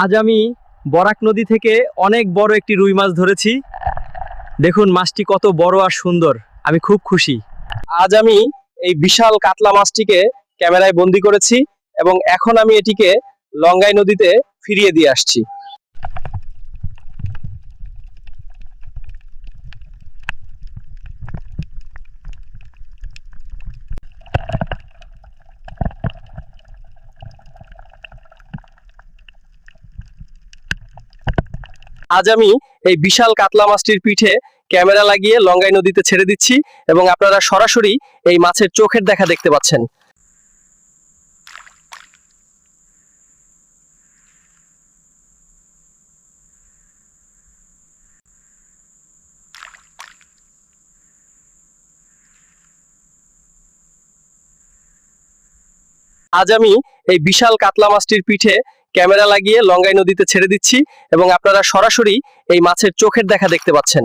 আজ আমি বরাক নদী থেকে অনেক বড় একটি রুই মাছ ধরেছি। দেখুন মাছটি কত বড় আর সুন্দর, আমি খুব খুশি। আজ আমি এই বিশাল কাতলা মাছটিকে ক্যামেরায় বন্দি করেছি এবং এখন আমি এটিকে লঙ্গাই নদীতে ফিরিয়ে দিয়ে আসছি। আজ আমি এই বিশাল কাতলা মাছটির পিঠে ক্যামেরা লাগিয়ে লঙ্গাই নদীতে ছেড়ে দিচ্ছি এবং আপনারা সরাসরি এই মাছের চোখের দেখা দেখতে পাচ্ছেন। আজ আমি এই বিশাল কাতলা মাছটির পিঠে ক্যামেরা লাগিয়ে লঙ্গাই নদীতে ছেড়ে দিচ্ছি এবং আপনারা সরাসরি এই মাছের চোখের দেখা দেখতে পাচ্ছেন।